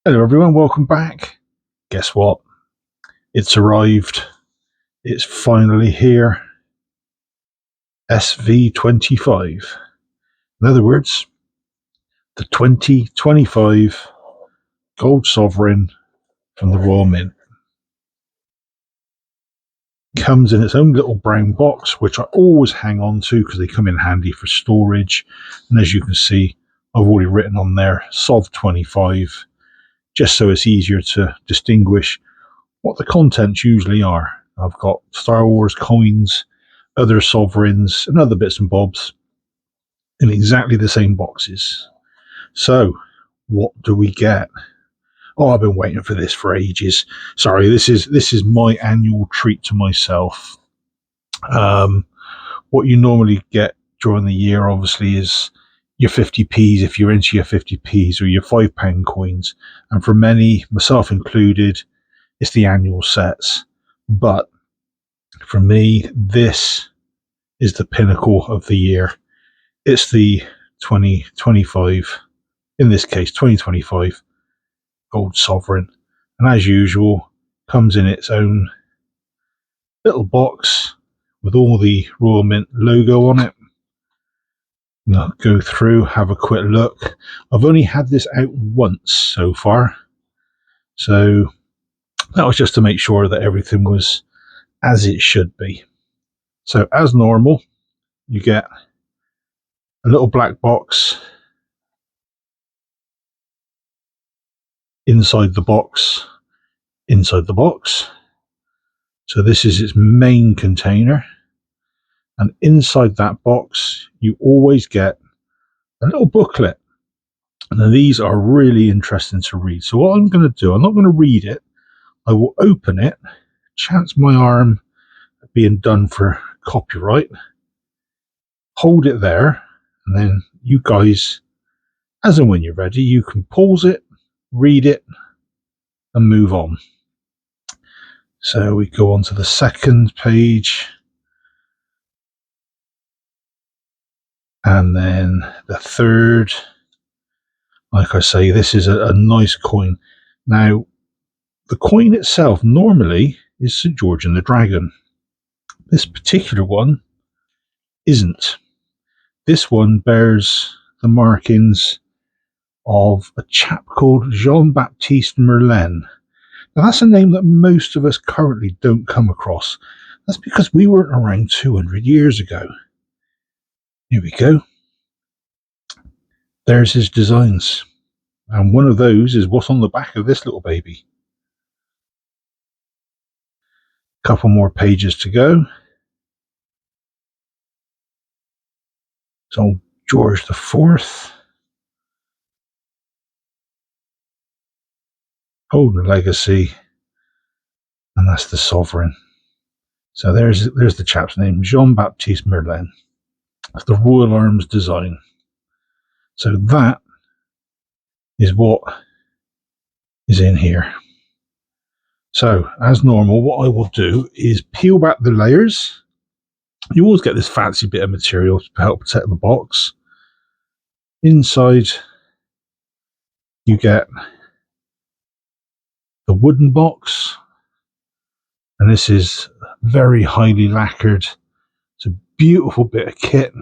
Hello everyone, welcome back. Guess what? It's arrived. It's finally here. SV25. In other words, the 2025 Gold Sovereign from the Royal Mint. Comes in its own little brown box, which I always hang on to because they come in handy for storage. And as you can see, I've already written on there SOV25, just so it's easier to distinguish what the contents usually are. I've got Star Wars coins, other sovereigns, and other bits and bobs in exactly the same boxes. So, what do we get? Oh, I've been waiting for this for ages. Sorry, this is my annual treat to myself. Um, what you normally get during the year, obviously, is your 50p's if you're into your 50p's, or your £5 coins. And for many, myself included, it's the annual sets. But for me, this is the pinnacle of the year. It's the 2025, in this case 2025 Gold Sovereign, and as usual comes in its own little box with all the Royal Mint logo on it. I'll go through, have a quick look. I've only had this out once so far, so that was just to make sure that everything was as it should be. So as normal, you get a little black box. Inside the box. So this is its main container. And inside that box, you always get a little booklet. Now, these are really interesting to read. So what I'm going to do, I'm not going to read it. I will open it, chance my arm being done for copyright, hold it there, and then you guys, as and when you're ready, you can pause it, read it, and move on. So we go on to the second page. And then the third. Like I say, this is a nice coin. Now, the coin itself normally is St. George and the Dragon. This particular one isn't. This one bears the markings of a chap called Jean-Baptiste Merlin. Now, that's a name that most of us currently don't come across. That's because we weren't around 200 years ago. Here we go. There's his designs. And one of those is what's on the back of this little baby. Couple more pages to go. So George the Fourth. Oh, the legacy. And that's the sovereign. So there's the chap's name, Jean-Baptiste Merlin. That's the Royal Arms design. So that is what is in here. So, as normal, what I will do is peel back the layers. You always get this fancy bit of material to help protect the box. Inside, you get the wooden box. And this is very highly lacquered. It's a beautiful bit of kit.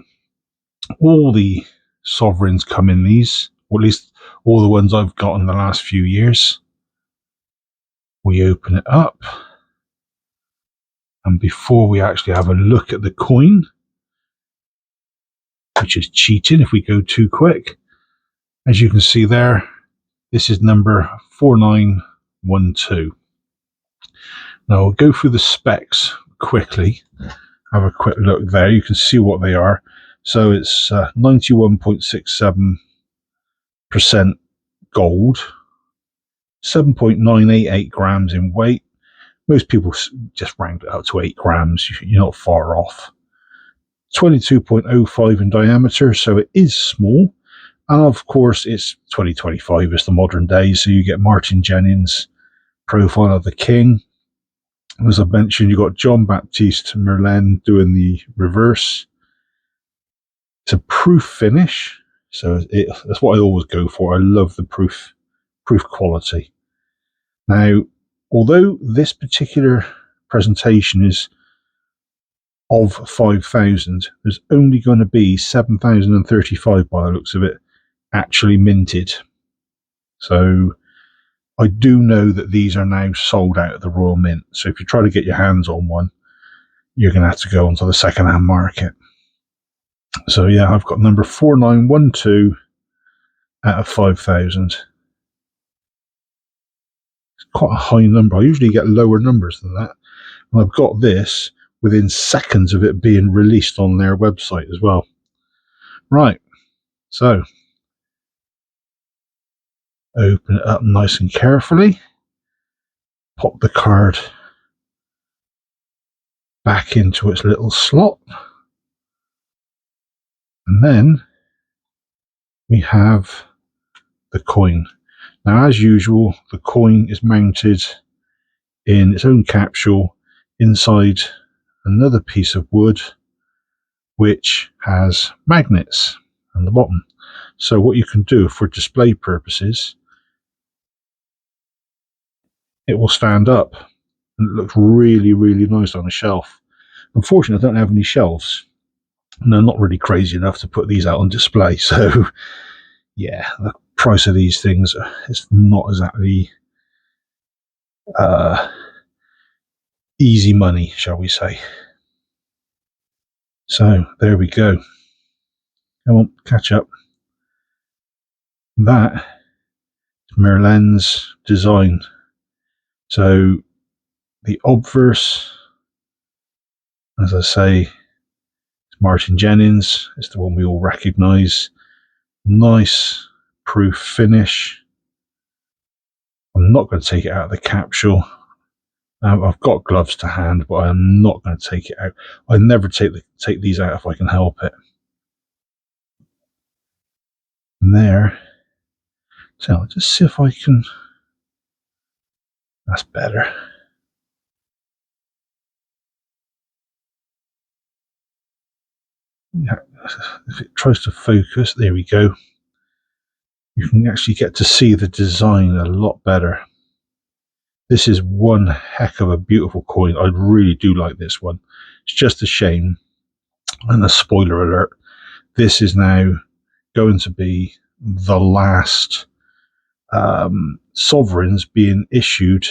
All the sovereigns come in these, or at least all the ones I've got in the last few years. We open it up, and before we actually have a look at the coin, which is cheating if we go too quick, as you can see there, this is number 4912. Now I'll go through the specs quickly, have a quick look there. You can see what they are. So it's 91.67% gold, 7.988 grams in weight. Most people just round it up to 8 grams. You're not far off. 22.05 in diameter, so it is small. And of course, it's 2025, it's the modern day, so you get Martin Jennings' profile of the king. As I mentioned, you've got Jean-Baptiste Merlin doing the reverse. It's a proof finish, so that's what I always go for. I love the proof proof quality. Now, although this particular presentation is of 5,000, there's only going to be 7,035 by the looks of it actually minted. So I do know that these are now sold out of the Royal Mint. So if you try to get your hands on one, you're going to have to go onto the second-hand market. So yeah, I've got number 4912 out of 5,000. It's quite a high number. I usually get lower numbers than that. And I've got this within seconds of it being released on their website as well. Right, so open it up nice and carefully. Pop the card back into its little slot. And then we have the coin. Now, as usual, the coin is mounted in its own capsule inside another piece of wood which has magnets on the bottom. So what you can do for display purposes, it will stand up and it looks really, really nice on a shelf. Unfortunately, I don't have any shelves and I'm not really crazy enough to put these out on display. So yeah, the price of these things is not exactly easy money, shall we say. So there we go. Come on, catch up. That is Merlin's design. So the obverse, as I say, Martin Jennings is the one we all recognise. Nice proof finish. I'm not going to take it out of the capsule. I've got gloves to hand, but I'm not going to take it out. I never take these out if I can help it. And there. So I'll just see if I can. That's better. Yeah, if it tries to focus, there we go. You can actually get to see the design a lot better. This is one heck of a beautiful coin. I really do like this one. It's just a shame, and a spoiler alert, this is now going to be the last sovereigns being issued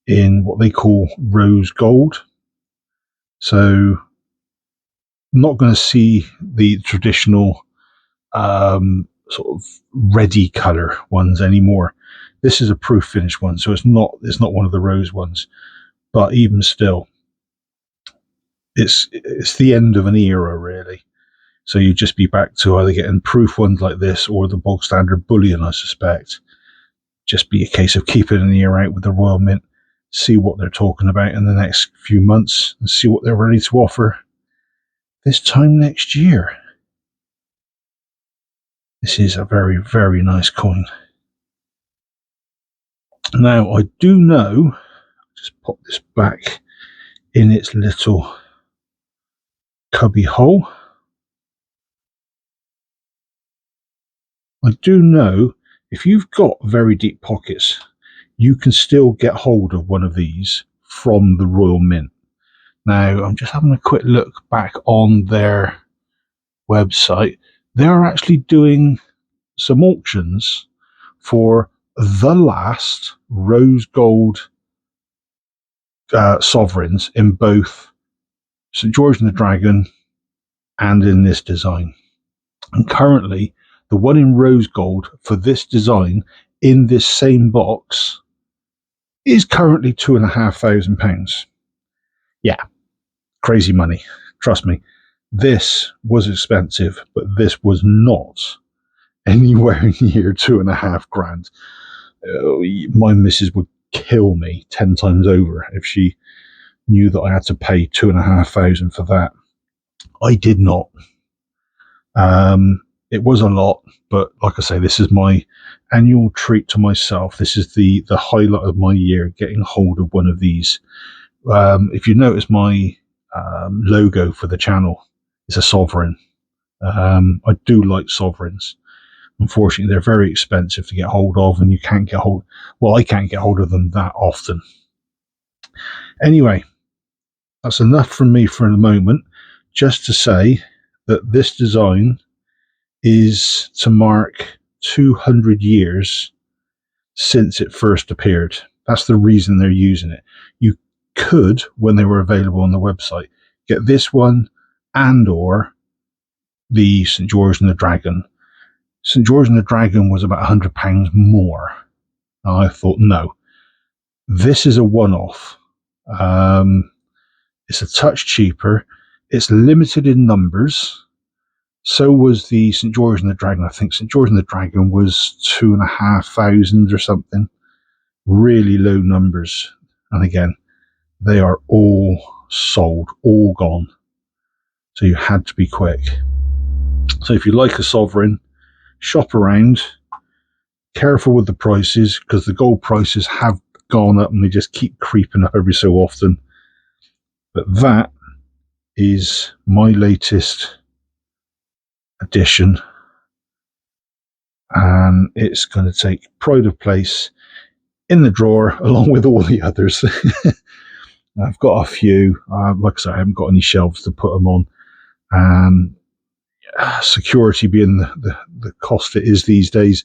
in what they call rose gold. So not going to see the traditional sort of reddy color ones anymore. This is a proof finish one, so it's not one of the rose ones, but even still, it's the end of an era, really. So you'd just be back to either getting proof ones like this or the bog standard bullion, I suspect. Just be a case of keeping an ear out with the Royal Mint, see what they're talking about in the next few months, and see what they're ready to offer this time next year. This is a very, very nice coin. Now, I do know, just pop this back in its little cubby hole. I do know if you've got very deep pockets, you can still get hold of one of these from the Royal Mint. Now, I'm just having a quick look back on their website. They're actually doing some auctions for the last rose gold sovereigns in both St. George and the Dragon and in this design. And currently, the one in rose gold for this design in this same box is currently £2,500. Yeah, crazy money. Trust me, this was expensive, but this was not anywhere near £2,500. My missus would kill me 10 times over if she knew that I had to pay £2,500 for that. I did not. It was a lot, but like I say, this is my annual treat to myself. This is the highlight of my year, getting hold of one of these. If you notice my logo for the channel, it's a sovereign. I do like sovereigns. Unfortunately, they're very expensive to get hold of, and you can't get hold. Well, I can't get hold of them that often. Anyway, that's enough from me for the moment. Just to say that this design is to mark 200 years since it first appeared. That's the reason they're using it. You could, when they were available on the website, get this one and or the St. George and the Dragon. St. George and the Dragon was about £100 more. I thought, no, this is a one-off. It's a touch cheaper. It's limited in numbers. So was the St. George and the Dragon. I think St. George and the Dragon was 2,500 or something. Really low numbers. And again, they are all sold, all gone. So you had to be quick. So if you like a sovereign, shop around. Careful with the prices, because the gold prices have gone up and they just keep creeping up every so often. But that is my latest addition, and it's going to take pride of place in the drawer along with all the others. I've got a few. Like I said, I haven't got any shelves to put them on, and security being the cost it is these days,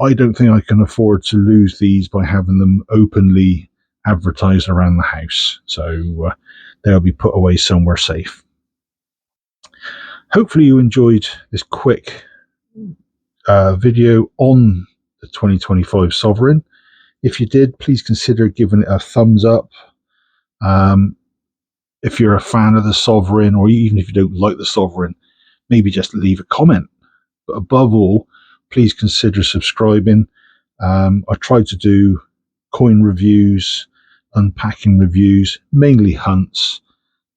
I don't think I can afford to lose these by having them openly advertised around the house. So they'll be put away somewhere safe. Hopefully you enjoyed this quick video on the 2025 Sovereign. If you did, please consider giving it a thumbs up. If you're a fan of the Sovereign, or even if you don't like the Sovereign, maybe just leave a comment. But above all, please consider subscribing. I try to do coin reviews, unpacking reviews, mainly hunts.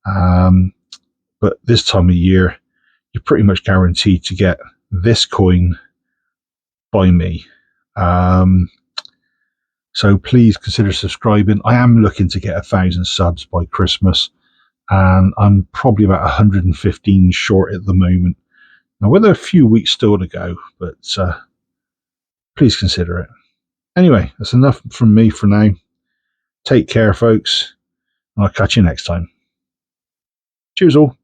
But this time of year, you're pretty much guaranteed to get this coin by me. So please consider subscribing. I am looking to get 1,000 subs by Christmas, and I'm probably about 115 short at the moment. Now, with a few weeks still to go, but please consider it. Anyway, that's enough from me for now. Take care, folks, and I'll catch you next time. Cheers all.